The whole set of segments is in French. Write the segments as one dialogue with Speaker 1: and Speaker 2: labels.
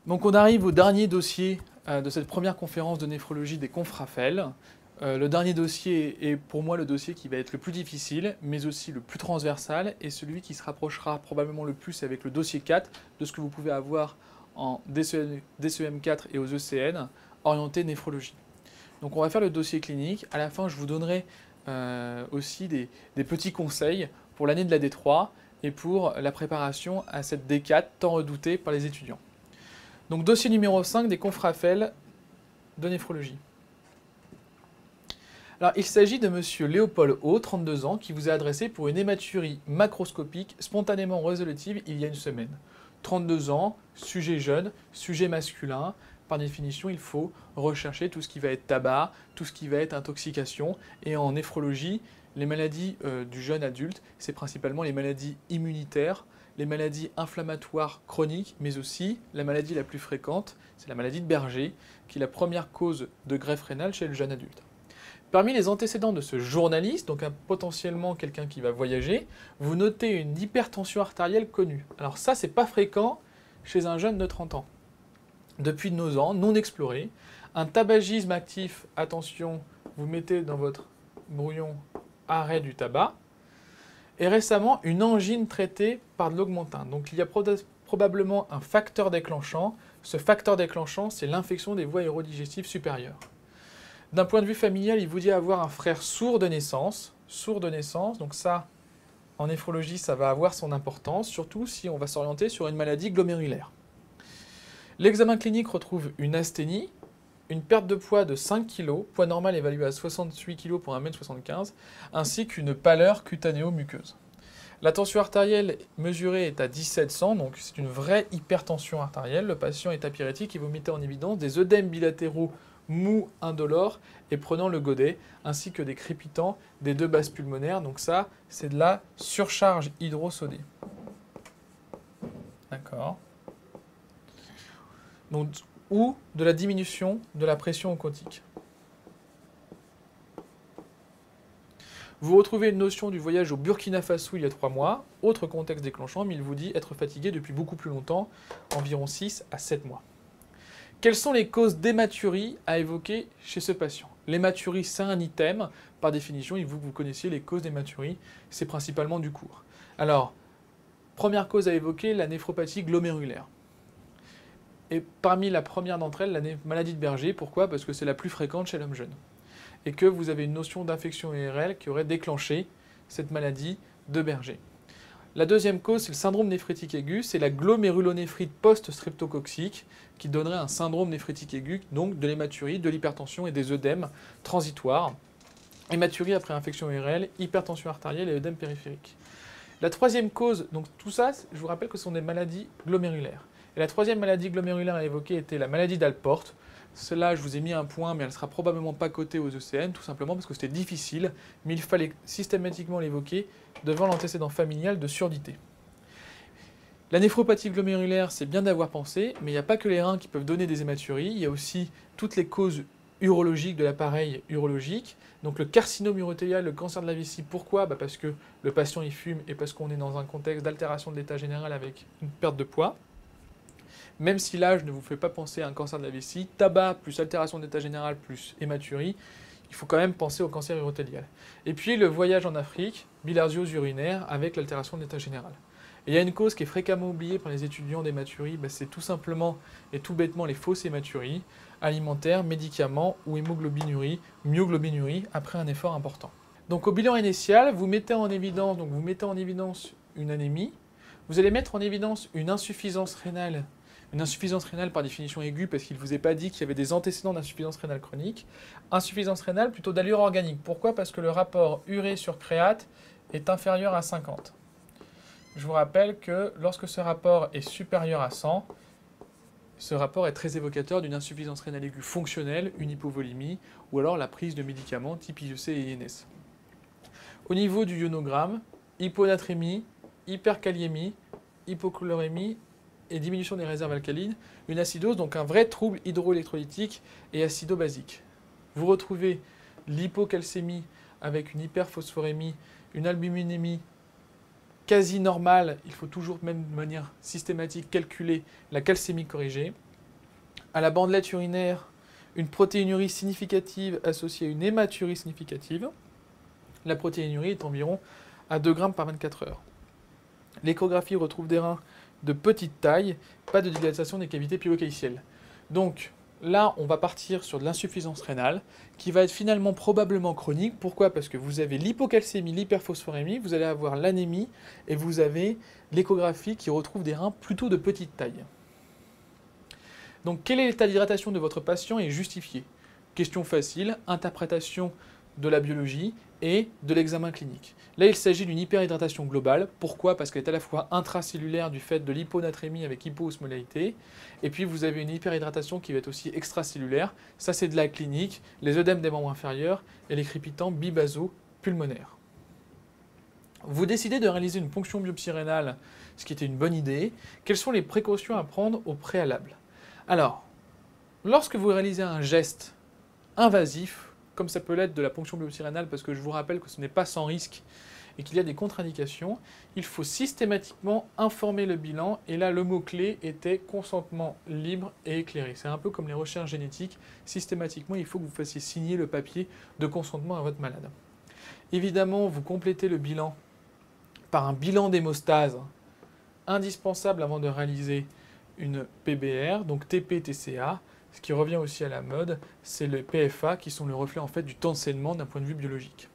Speaker 1: Donc on arrive au dernier dossier de cette première conférence de néphrologie des confrafel. Le dernier dossier est pour moi le dossier qui va être le plus difficile, mais aussi le plus transversal, et celui qui se rapprochera probablement le plus avec le dossier 4 de ce que vous pouvez avoir en DCEM4 et aux ECN, orienté néphrologie. Donc on va faire le dossier clinique. À la fin, je vous donnerai aussi des petits conseils pour l'année de la D3 et pour la préparation à cette D4 tant redoutée par les étudiants. Donc dossier numéro 5 des confrafel de néphrologie. Alors, il s'agit de M. Léopold O, 32 ans, qui vous a adressé pour une hématurie macroscopique spontanément résolutive il y a une semaine. 32 ans, sujet jeune, sujet masculin. Par définition, il faut rechercher tout ce qui va être tabac, tout ce qui va être intoxication. Et en néphrologie, les maladies du jeune adulte, c'est principalement les maladies immunitaires, les maladies inflammatoires chroniques, mais aussi la maladie la plus fréquente, c'est la maladie de Berger, qui est la première cause de greffe rénale chez le jeune adulte. Parmi les antécédents de ce journaliste, donc potentiellement quelqu'un qui va voyager, vous notez une hypertension artérielle connue. Alors ça, c'est pas fréquent chez un jeune de 30 ans. Depuis nos ans, non exploré, un tabagisme actif, attention, vous mettez dans votre brouillon arrêt du tabac, et récemment une angine traitée par de l'augmentin. Donc il y a probablement un facteur déclenchant. Ce facteur déclenchant, c'est l'infection des voies aérodigestives supérieures. D'un point de vue familial, il vous dit avoir un frère sourd de naissance, donc ça, en néphrologie, ça va avoir son importance, surtout si on va s'orienter sur une maladie glomérulaire. L'examen clinique retrouve une asthénie, une perte de poids de 5 kg, poids normal évalué à 68 kg pour 1,75 m, ainsi qu'une pâleur cutanéo-muqueuse. La tension artérielle mesurée est à 1700, donc c'est une vraie hypertension artérielle. Le patient est apyrétique et vous mettez en évidence des œdèmes bilatéraux mou, indolore, et prenant le godet, ainsi que des crépitants des deux bases pulmonaires. Donc ça, c'est de la surcharge hydrosodée. D'accord. Donc, ou de la diminution de la pression oncotique. Vous retrouvez une notion du voyage au Burkina Faso il y a 3 mois, autre contexte déclenchant, mais il vous dit être fatigué depuis beaucoup plus longtemps, environ 6 à 7 mois. Quelles sont les causes d'hématurie à évoquer chez ce patient? L'hématurie, c'est un item. Par définition, il faut que vous connaissiez les causes d'hématurie. C'est principalement du cours. Alors, première cause à évoquer, la néphropathie glomérulaire. Et parmi la première d'entre elles, la maladie de Berger. Pourquoi? Parce que c'est la plus fréquente chez l'homme jeune. Et que vous avez une notion d'infection URL qui aurait déclenché cette maladie de Berger. La deuxième cause, c'est le syndrome néphritique aigu, c'est la glomérulonéphrite post-streptococcique qui donnerait un syndrome néphritique aigu, donc de l'hématurie, de l'hypertension et des œdèmes transitoires. Hématurie après infection URL, hypertension artérielle et œdème périphérique. La troisième cause, donc tout ça, je vous rappelle que ce sont des maladies glomérulaires. Et la troisième maladie glomérulaire à évoquer était la maladie d'Alport. Celle-là, je vous ai mis un point, mais elle ne sera probablement pas cotée aux ECN, tout simplement parce que c'était difficile, mais il fallait systématiquement l'évoquer devant l'antécédent familial de surdité. La néphropathie glomérulaire, c'est bien d'avoir pensé, mais il n'y a pas que les reins qui peuvent donner des hématuries, il y a aussi toutes les causes urologiques de l'appareil urologique, donc le carcinome urothélial, le cancer de la vessie. Pourquoi? Parce que le patient il fume et parce qu'on est dans un contexte d'altération de l'état général avec une perte de poids. Même si l'âge ne vous fait pas penser à un cancer de la vessie, tabac plus altération d'état général plus hématurie, il faut quand même penser au cancer urothélial. Et puis le voyage en Afrique, bilharziose urinaire avec l'altération d'état général. Et il y a une cause qui est fréquemment oubliée par les étudiants d'hématurie, c'est tout simplement et tout bêtement les fausses hématuries, alimentaires, médicaments ou hémoglobinurie, myoglobinurie après un effort important. Donc au bilan initial, vous mettez en évidence une anémie, vous allez mettre en évidence une insuffisance rénale par définition aiguë parce qu'il ne vous est pas dit qu'il y avait des antécédents d'insuffisance rénale chronique. Insuffisance rénale plutôt d'allure organique. Pourquoi? Parce que le rapport urée sur créate est inférieur à 50. Je vous rappelle que lorsque ce rapport est supérieur à 100, ce rapport est très évocateur d'une insuffisance rénale aiguë fonctionnelle, une hypovolémie, ou alors la prise de médicaments type IEC et INS. Au niveau du ionogramme, hyponatrémie, hyperkaliémie, hypochlorémie et diminution des réserves alcalines, une acidose, donc un vrai trouble hydroélectrolytique et acido-basique. Vous retrouvez l'hypocalcémie avec une hyperphosphorémie, une albuminémie quasi normale, il faut toujours même de manière systématique calculer la calcémie corrigée, à la bandelette urinaire une protéinurie significative associée à une hématurie significative. La protéinurie est environ à 2 grammes par 24 heures. L'échographie retrouve des reins de petite taille, pas de dilatation des cavités pylocaïtielles. Donc là, on va partir sur de l'insuffisance rénale, qui va être finalement probablement chronique. Pourquoi? Parce que vous avez l'hypocalcémie, l'hyperphosphorémie, vous allez avoir l'anémie, et vous avez l'échographie qui retrouve des reins plutôt de petite taille. Donc quel est l'état d'hydratation de votre patient est justifié? Question facile, interprétation de la biologie et de l'examen clinique. Là, il s'agit d'une hyperhydratation globale. Pourquoi? Parce qu'elle est à la fois intracellulaire du fait de l'hyponatrémie avec hypoosmolalité, et puis vous avez une hyperhydratation qui va être aussi extracellulaire. Ça, c'est de la clinique, les œdèmes des membres inférieurs et les crépitants bibaso-pulmonaires. Vous décidez de réaliser une ponction biopsie rénale, ce qui était une bonne idée. Quelles sont les précautions à prendre au préalable? Alors, lorsque vous réalisez un geste invasif, comme ça peut l'être de la ponction biopsie rénale, parce que je vous rappelle que ce n'est pas sans risque et qu'il y a des contre-indications, il faut systématiquement informer le bilan, et là le mot-clé était consentement libre et éclairé. C'est un peu comme les recherches génétiques, systématiquement il faut que vous fassiez signer le papier de consentement à votre malade. Évidemment, vous complétez le bilan par un bilan d'hémostase indispensable avant de réaliser une PBR, donc TP-TCA. Ce qui revient aussi à la mode, c'est le PFA, qui sont le reflet en fait du temps de saignement d'un point de vue biologique.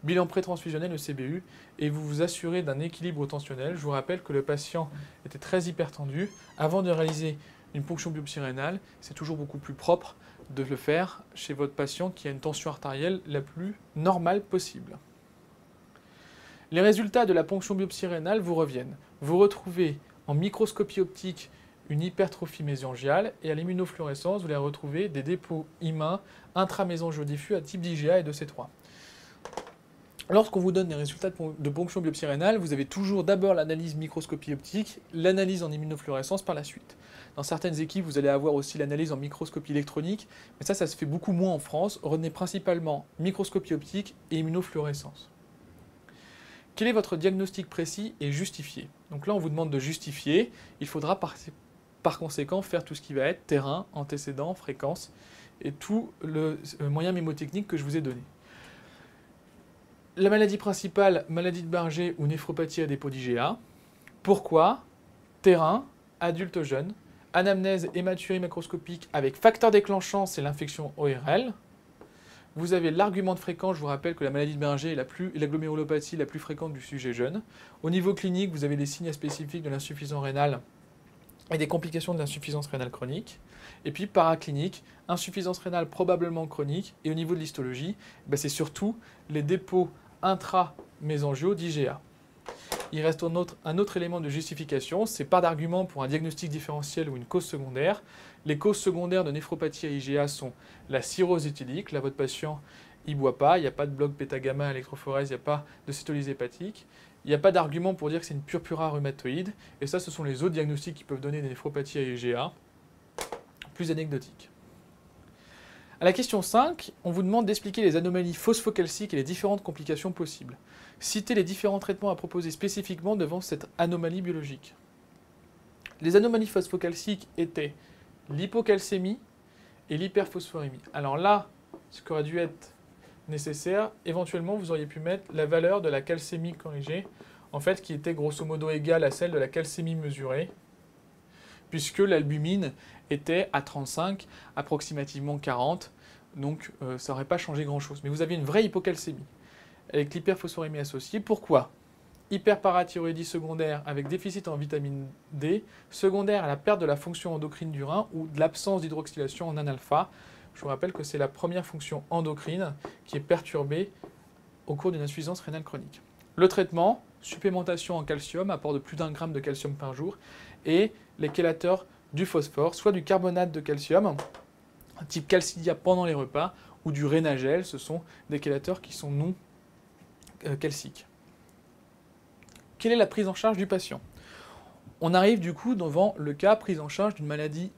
Speaker 1: Bilan pré-transfusionnel, le CBU, et vous vous assurez d'un équilibre tensionnel. Je vous rappelle que le patient était très hypertendu. Avant de réaliser une ponction biopsie rénale, c'est toujours beaucoup plus propre de le faire chez votre patient qui a une tension artérielle la plus normale possible. Les résultats de la ponction biopsie rénale vous reviennent. Vous retrouvez en microscopie optique une hypertrophie mésangiale, et à l'immunofluorescence, vous allez retrouver des dépôts humains intramésangiodiffus à type d'IgA et de C3. Lorsqu'on vous donne des résultats de ponction biopsie rénale, vous avez toujours d'abord l'analyse microscopie optique, l'analyse en immunofluorescence par la suite. Dans certaines équipes, vous allez avoir aussi l'analyse en microscopie électronique, mais ça se fait beaucoup moins en France. Retenez principalement microscopie optique et immunofluorescence. Quel est votre diagnostic précis et justifié? Donc là, on vous demande de justifier. Il faudra par conséquent faire tout ce qui va être terrain, antécédent, fréquence et tout le moyen mémotechnique que je vous ai donné. La maladie principale, maladie de Barger ou néphropathie à dépôt d'IgA. Pourquoi? Terrain, adulte jeune, anamnèse hématurie macroscopique avec facteur déclenchant, c'est l'infection ORL. Vous avez l'argument de fréquence, je vous rappelle que la maladie de Barger est la glomérulopathie la plus fréquente du sujet jeune. Au niveau clinique, vous avez des signes spécifiques de l'insuffisance rénale et des complications de l'insuffisance rénale chronique. Et puis paraclinique, insuffisance rénale probablement chronique, et au niveau de l'histologie, c'est surtout les dépôts intramésangiaux d'IgA. Il reste un autre élément de justification, c'est pas d'argument pour un diagnostic différentiel ou une cause secondaire. Les causes secondaires de néphropathie à IgA sont la cirrhose éthylique, là votre patient il ne boit pas, il n'y a pas de bloc bêta-gamma électrophorèse, il n'y a pas de cétolyse hépatique. Il n'y a pas d'argument pour dire que c'est une purpura rhumatoïde, et ça ce sont les autres diagnostics qui peuvent donner des néphropathies à IgA, plus anecdotiques. À la question 5, on vous demande d'expliquer les anomalies phosphocalciques et les différentes complications possibles. Citez les différents traitements à proposer spécifiquement devant cette anomalie biologique. Les anomalies phosphocalciques étaient l'hypocalcémie et l'hyperphosphorémie. Alors là, ce qui aurait dû être nécessaire, éventuellement vous auriez pu mettre la valeur de la calcémie corrigée, en fait qui était grosso modo égale à celle de la calcémie mesurée, puisque l'albumine était à 35, approximativement 40, donc ça n'aurait pas changé grand-chose. Mais vous aviez une vraie hypocalcémie, avec l'hyperphosphorémie associée. Pourquoi? Hyperparathyroïdie secondaire avec déficit en vitamine D, secondaire à la perte de la fonction endocrine du rein ou de l'absence d'hydroxylation en analpha. Je vous rappelle que c'est la première fonction endocrine qui est perturbée au cours d'une insuffisance rénale chronique. Le traitement, supplémentation en calcium, apport de plus d'1 gramme de calcium par jour, et les chélateurs du phosphore, soit du carbonate de calcium, type calcidia pendant les repas, ou du rénagel, ce sont des chélateurs qui sont non calciques. Quelle est la prise en charge du patient? On arrive du coup devant le cas prise en charge d'une maladie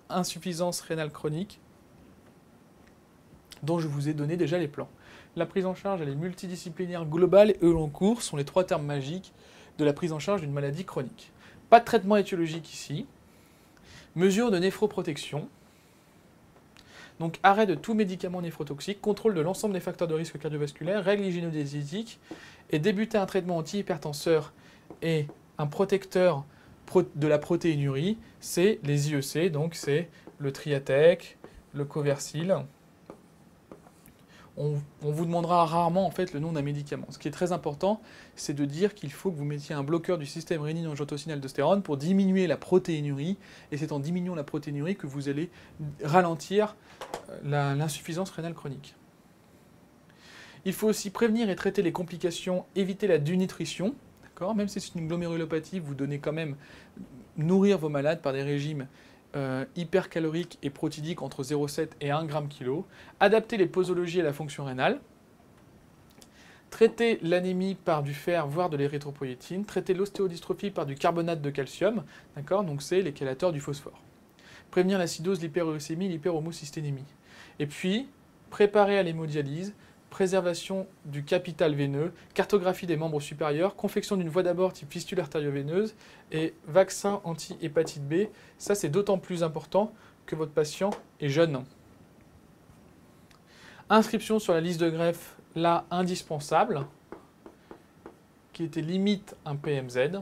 Speaker 1: insuffisance rénale chronique, dont je vous ai donné déjà les plans. La prise en charge, elle est multidisciplinaire, globale et long cours, sont les 3 termes magiques de la prise en charge d'une maladie chronique. Pas de traitement étiologique ici. Mesures de néphroprotection. Donc arrêt de tout médicament néphrotoxique, contrôle de l'ensemble des facteurs de risque cardiovasculaire, règles hygiéno-diététiques, et débuter un traitement antihypertenseur et un protecteur de la protéinurie, c'est les IEC, donc c'est le Triatec, le Coversil. On vous demandera rarement en fait le nom d'un médicament. Ce qui est très important, c'est de dire qu'il faut que vous mettiez un bloqueur du système rénine-angiotensine-aldostérone pour diminuer la protéinurie, et c'est en diminuant la protéinurie que vous allez ralentir l'insuffisance rénale chronique. Il faut aussi prévenir et traiter les complications, éviter la dénutrition, même si c'est une glomérulopathie, vous donnez quand même nourrir vos malades par des régimes hypercaloriques et protidiques entre 0,7 et 1 g/kg, adapter les posologies à la fonction rénale, traiter l'anémie par du fer, voire de l'érythropoïétine, traiter l'ostéodystrophie par du carbonate de calcium, donc c'est les chélateurs du phosphore. Prévenir l'acidose, l'hyperuricémie, l'hyperhomocysténémie. Et puis, préparer à l'hémodialyse, préservation du capital veineux, cartographie des membres supérieurs, confection d'une voie d'abord type fistule artério-veineuse et vaccin anti-hépatite B. Ça, c'est d'autant plus important que votre patient est jeune. Inscription sur la liste de greffe, là, indispensable, qui était limite un PMZ.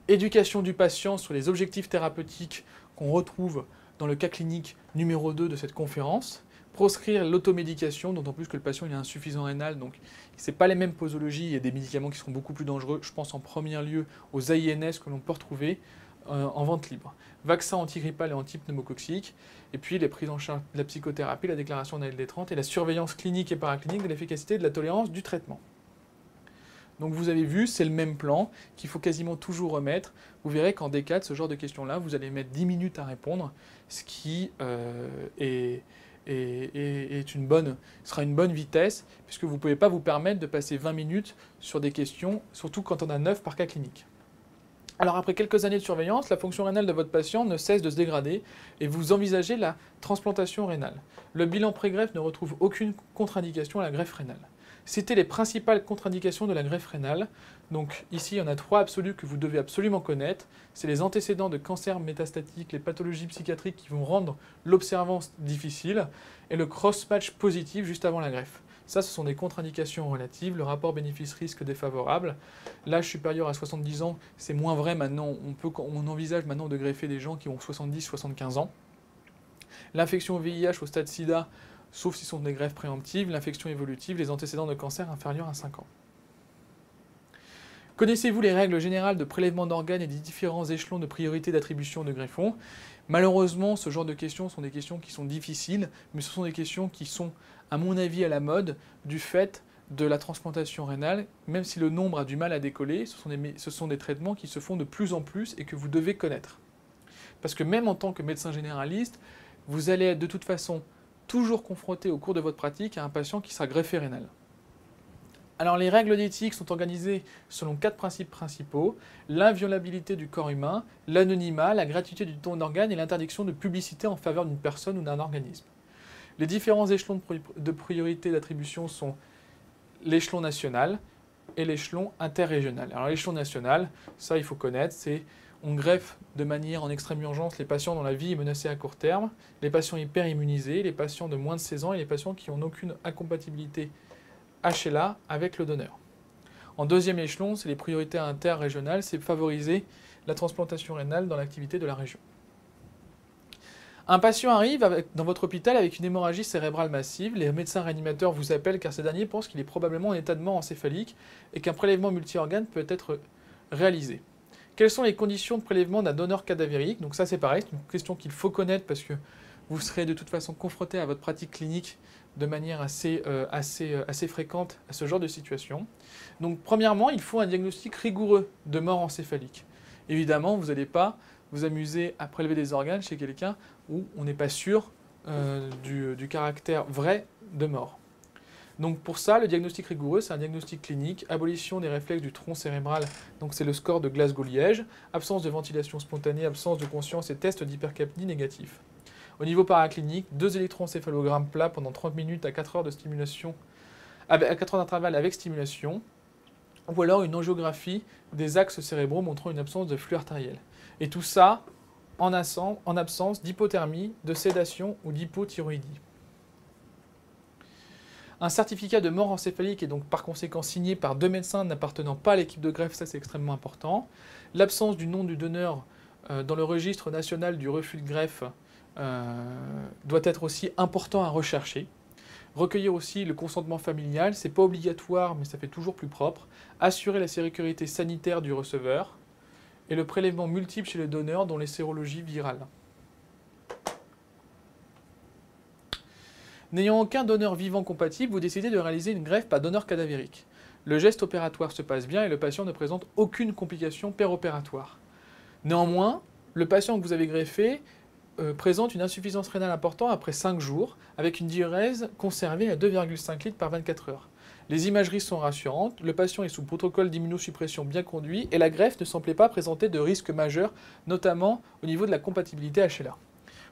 Speaker 1: Éducation du patient sur les objectifs thérapeutiques qu'on retrouve dans le cas clinique numéro 2 de cette conférence. Proscrire l'automédication, d'autant plus que le patient il est insuffisant rénal, donc ce n'est pas les mêmes posologies, il y a des médicaments qui seront beaucoup plus dangereux, je pense en premier lieu aux AINS que l'on peut retrouver en vente libre. Vaccin antigrippal et antipneumococcique, et puis les prises en charge de la psychothérapie, la déclaration d'ALD30 et la surveillance clinique et paraclinique de l'efficacité et de la tolérance du traitement. Donc vous avez vu, c'est le même plan qu'il faut quasiment toujours remettre. Vous verrez qu'en D4, ce genre de questions-là, vous allez mettre 10 minutes à répondre, ce qui sera une bonne vitesse, puisque vous ne pouvez pas vous permettre de passer 20 minutes sur des questions, surtout quand on a 9 par cas clinique. Alors après quelques années de surveillance, la fonction rénale de votre patient ne cesse de se dégrader et vous envisagez la transplantation rénale. Le bilan pré-greffe ne retrouve aucune contre-indication à la greffe rénale. Citez les principales contre-indications de la greffe rénale. Donc ici, il y en a 3 absolues que vous devez absolument connaître. C'est les antécédents de cancer métastatique, les pathologies psychiatriques qui vont rendre l'observance difficile, et le cross-match positif juste avant la greffe. Ça, ce sont des contre-indications relatives. Le rapport bénéfice-risque défavorable. L'âge supérieur à 70 ans, c'est moins vrai maintenant. On envisage maintenant de greffer des gens qui ont 70-75 ans. L'infection au VIH au stade SIDA, sauf si ce sont des greffes préemptives, l'infection évolutive, les antécédents de cancer inférieurs à 5 ans. Connaissez-vous les règles générales de prélèvement d'organes et des différents échelons de priorité d'attribution de greffons? Malheureusement, ce genre de questions sont des questions qui sont difficiles, mais ce sont des questions qui sont, à mon avis, à la mode du fait de la transplantation rénale. Même si le nombre a du mal à décoller, ce sont des traitements qui se font de plus en plus et que vous devez connaître. Parce que même en tant que médecin généraliste, vous allez être de toute façon toujours confronté au cours de votre pratique à un patient qui sera greffé rénal. Alors les règles d'éthique sont organisées selon 4 principes principaux: l'inviolabilité du corps humain, l'anonymat, la gratuité du don d'organes et l'interdiction de publicité en faveur d'une personne ou d'un organisme. Les différents échelons de priorité d'attribution sont l'échelon national et l'échelon interrégional. Alors l'échelon national, ça il faut connaître, c'est on greffe de manière en extrême urgence les patients dont la vie est menacée à court terme, les patients hyper immunisés, les patients de moins de 16 ans et les patients qui n'ont aucune incompatibilité HLA avec le donneur. En deuxième échelon, c'est les priorités interrégionales, c'est favoriser la transplantation rénale dans l'activité de la région. Un patient arrive dans votre hôpital avec une hémorragie cérébrale massive, les médecins réanimateurs vous appellent car ces derniers pensent qu'il est probablement en état de mort encéphalique et qu'un prélèvement multi-organes peut être réalisé. Quelles sont les conditions de prélèvement d'un donneur cadavérique? Donc ça c'est pareil, c'est une question qu'il faut connaître parce que vous serez de toute façon confronté à votre pratique clinique de manière assez fréquente à ce genre de situation. Donc premièrement, il faut un diagnostic rigoureux de mort encéphalique. Évidemment, vous n'allez pas vous amuser à prélever des organes chez quelqu'un où on n'est pas sûr du caractère vrai de mort. Donc pour ça, le diagnostic rigoureux, c'est un diagnostic clinique, abolition des réflexes du tronc cérébral, donc c'est le score de Glasgow-Liège, absence de ventilation spontanée, absence de conscience et test d'hypercapnie négatif. Au niveau paraclinique, 2 électroencéphalogrammes plats pendant 30 minutes à 4 heures de stimulation, à 4 heures d'intervalle avec stimulation, ou alors une angiographie des axes cérébraux montrant une absence de flux artériel. Et tout ça en absence d'hypothermie, de sédation ou d'hypothyroïdie. Un certificat de mort encéphalique est donc par conséquent signé par 2 médecins n'appartenant pas à l'équipe de greffe, ça c'est extrêmement important. L'absence du nom du donneur dans le registre national du refus de greffe doit être aussi important à rechercher. Recueillir aussi le consentement familial, c'est pas obligatoire mais ça fait toujours plus propre. Assurer la sécurité sanitaire du receveur et le prélèvement multiple chez le donneur dont les sérologies virales. N'ayant aucun donneur vivant compatible, vous décidez de réaliser une greffe par donneur cadavérique. Le geste opératoire se passe bien et le patient ne présente aucune complication péropératoire. Néanmoins, le patient que vous avez greffé présente une insuffisance rénale importante après 5 jours, avec une diurèse conservée à 2,5 litres par 24 heures. Les imageries sont rassurantes, le patient est sous protocole d'immunosuppression bien conduit et la greffe ne semblait pas présenter de risque majeur, notamment au niveau de la compatibilité HLA.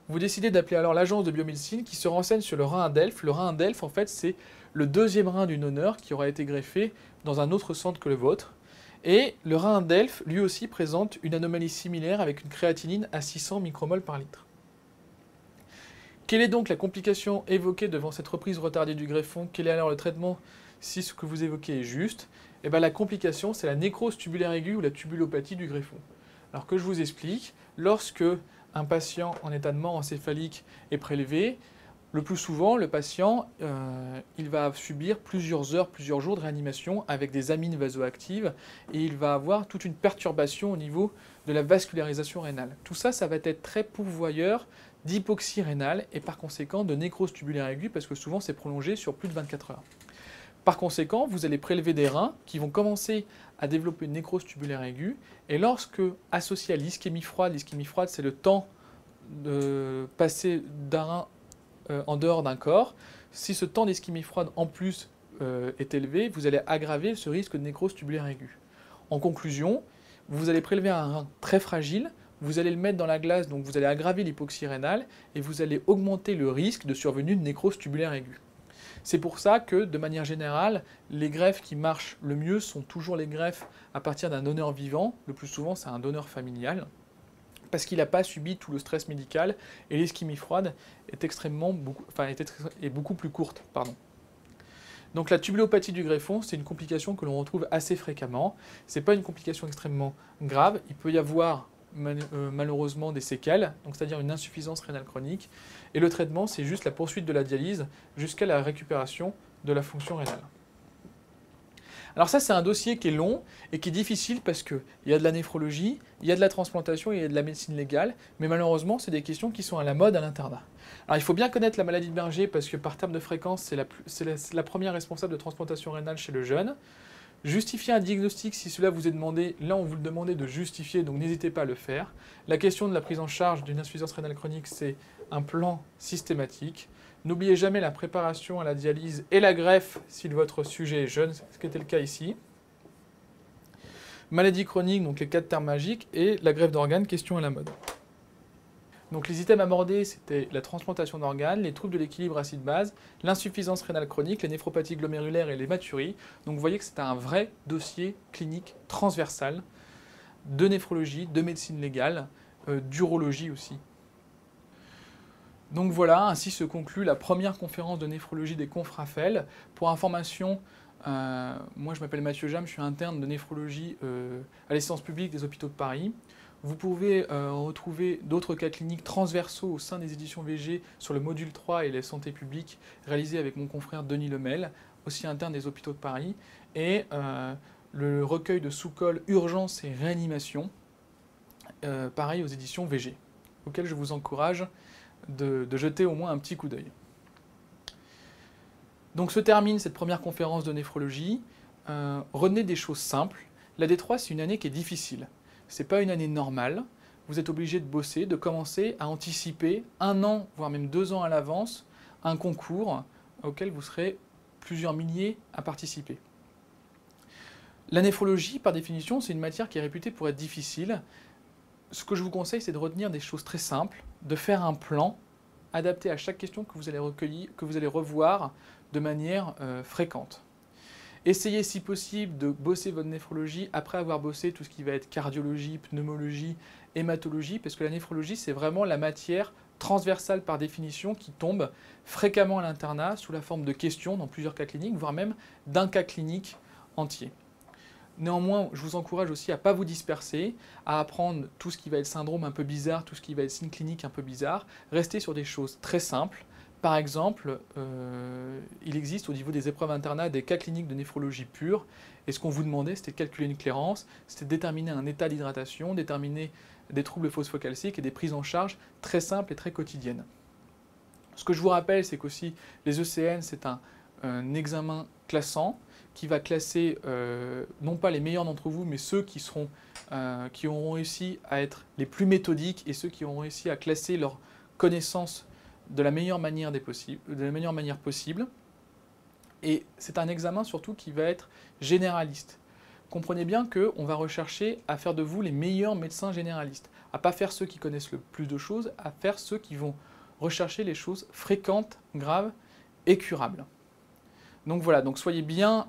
Speaker 1: Vous décidez d'appeler alors l'agence de biomédecine qui se renseigne sur le rein à Delphes. Le rein à Delphes, en fait, c'est le deuxième rein du donneur qui aura été greffé dans un autre centre que le vôtre. Et le rein à Delphes, lui aussi, présente une anomalie similaire avec une créatinine à 600 micromoles par litre. Quelle est donc la complication évoquée devant cette reprise retardée du greffon? Quel est alors le traitement si ce que vous évoquez est juste? Eh bien, la complication, c'est la nécrose tubulaire aiguë ou la tubulopathie du greffon. Alors que je vous explique, lorsque un patient en état de mort encéphalique est prélevé, le plus souvent, le patient il va subir plusieurs heures, plusieurs jours de réanimation avec des amines vasoactives et il va avoir toute une perturbation au niveau de la vascularisation rénale. Tout ça, ça va être très pourvoyeur d'hypoxie rénale et par conséquent de nécrose tubulaire aiguë parce que souvent c'est prolongé sur plus de 24 heures. Par conséquent, vous allez prélever des reins qui vont commencer à développer une nécrose tubulaire aiguë et lorsque, associé à l'ischémie froide c'est le temps de passer d'un rein en dehors d'un corps, si ce temps d'ischémie froide en plus est élevé, vous allez aggraver ce risque de nécrose tubulaire aiguë. En conclusion, vous allez prélever un rein très fragile, vous allez le mettre dans la glace, donc vous allez aggraver l'hypoxie rénale et vous allez augmenter le risque de survenue de nécrose tubulaire aiguë. C'est pour ça que, de manière générale, les greffes qui marchent le mieux sont toujours les greffes à partir d'un donneur vivant. Le plus souvent, c'est un donneur familial, parce qu'il n'a pas subi tout le stress médical et l'ischémie froide est beaucoup plus courte. Donc la tubulopathie du greffon, c'est une complication que l'on retrouve assez fréquemment. Ce n'est pas une complication extrêmement grave. Il peut y avoir malheureusement des séquelles, c'est-à-dire une insuffisance rénale chronique. Et le traitement, c'est juste la poursuite de la dialyse jusqu'à la récupération de la fonction rénale. Alors ça, c'est un dossier qui est long et qui est difficile parce qu'il y a de la néphrologie, il y a de la transplantation et il y a de la médecine légale, mais malheureusement, c'est des questions qui sont à la mode à l'internat. Alors il faut bien connaître la maladie de Berger parce que par terme de fréquence, c'est la première responsable de transplantation rénale chez le jeune. Justifier un diagnostic si cela vous est demandé, là on vous le demandait de justifier, donc n'hésitez pas à le faire. La question de la prise en charge d'une insuffisance rénale chronique, c'est un plan systématique. N'oubliez jamais la préparation à la dialyse et la greffe si votre sujet est jeune, ce qui était le cas ici. Maladie chronique, donc les 4 termes magiques, et la greffe d'organes, question à la mode. Donc les items abordés, c'était la transplantation d'organes, les troubles de l'équilibre acide-base, l'insuffisance rénale chronique, les néphropathies glomérulaires et l'hématurie. Donc vous voyez que c'est un vrai dossier clinique transversal de néphrologie, de médecine légale, d'urologie aussi. Donc voilà, ainsi se conclut la première conférence de néphrologie des confs Raphaël. Pour information, moi je m'appelle Mathieu Jam, je suis interne de néphrologie à l'assistance publique des hôpitaux de Paris. Vous pouvez retrouver d'autres cas cliniques transversaux au sein des éditions VG sur le module 3 et les santé publique, réalisés avec mon confrère Denis Lemel, aussi interne des hôpitaux de Paris, et le recueil de sous-col urgence et réanimation, pareil aux éditions VG, auxquelles je vous encourage de jeter au moins un petit coup d'œil. Donc se termine cette première conférence de néphrologie. Retenez des choses simples. La D3, c'est une année qui est difficile. Ce n'est pas une année normale. Vous êtes obligé de bosser, de commencer à anticiper 1 an, voire même 2 ans à l'avance, un concours auquel vous serez plusieurs milliers à participer. La néphrologie, par définition, c'est une matière qui est réputée pour être difficile. Ce que je vous conseille, c'est de retenir des choses très simples, de faire un plan adapté à chaque question que vous allez recueillir, que vous allez revoir de manière fréquente. Essayez si possible de bosser votre néphrologie après avoir bossé tout ce qui va être cardiologie, pneumologie, hématologie, parce que la néphrologie, c'est vraiment la matière transversale par définition qui tombe fréquemment à l'internat sous la forme de questions dans plusieurs cas cliniques, voire même d'un cas clinique entier. Néanmoins, je vous encourage aussi à ne pas vous disperser, à apprendre tout ce qui va être syndrome un peu bizarre, tout ce qui va être signe clinique un peu bizarre. Restez sur des choses très simples. Par exemple, il existe au niveau des épreuves internat des cas cliniques de néphrologie pure. Et ce qu'on vous demandait, c'était de calculer une clairance, c'était de déterminer un état d'hydratation, déterminer des troubles phosphocalciques et des prises en charge très simples et très quotidiennes. Ce que je vous rappelle, c'est qu'aussi les ECN, c'est un examen classant qui va classer non pas les meilleurs d'entre vous, mais ceux qui auront réussi à être les plus méthodiques et ceux qui auront réussi à classer leurs connaissances de la meilleure manière possible. Et c'est un examen surtout qui va être généraliste. Comprenez bien qu'on va rechercher à faire de vous les meilleurs médecins généralistes, à ne pas faire ceux qui connaissent le plus de choses, à faire ceux qui vont rechercher les choses fréquentes, graves et curables. Donc voilà, donc soyez bien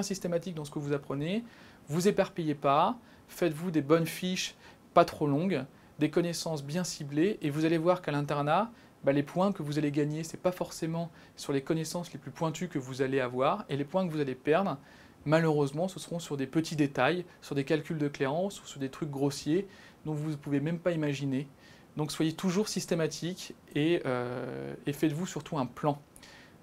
Speaker 1: systématique dans ce que vous apprenez, vous éparpillez pas, faites-vous des bonnes fiches pas trop longues, des connaissances bien ciblées, et vous allez voir qu'à l'internat, les points que vous allez gagner, ce n'est pas forcément sur les connaissances les plus pointues que vous allez avoir, et les points que vous allez perdre, malheureusement, ce seront sur des petits détails, sur des calculs de clairance ou sur des trucs grossiers dont vous ne pouvez même pas imaginer. Donc soyez toujours systématique et faites-vous surtout un plan.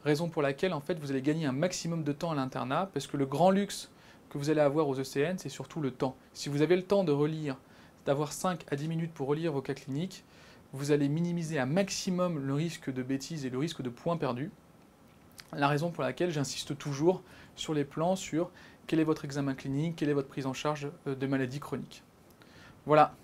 Speaker 1: Raison pour laquelle en fait vous allez gagner un maximum de temps à l'internat, parce que le grand luxe que vous allez avoir aux ECN, c'est surtout le temps. Si vous avez le temps de relire, d'avoir 5 à 10 minutes pour relire vos cas cliniques, vous allez minimiser un maximum le risque de bêtises et le risque de points perdus. La raison pour laquelle j'insiste toujours sur les plans, sur quel est votre examen clinique, quelle est votre prise en charge de maladies chroniques. Voilà.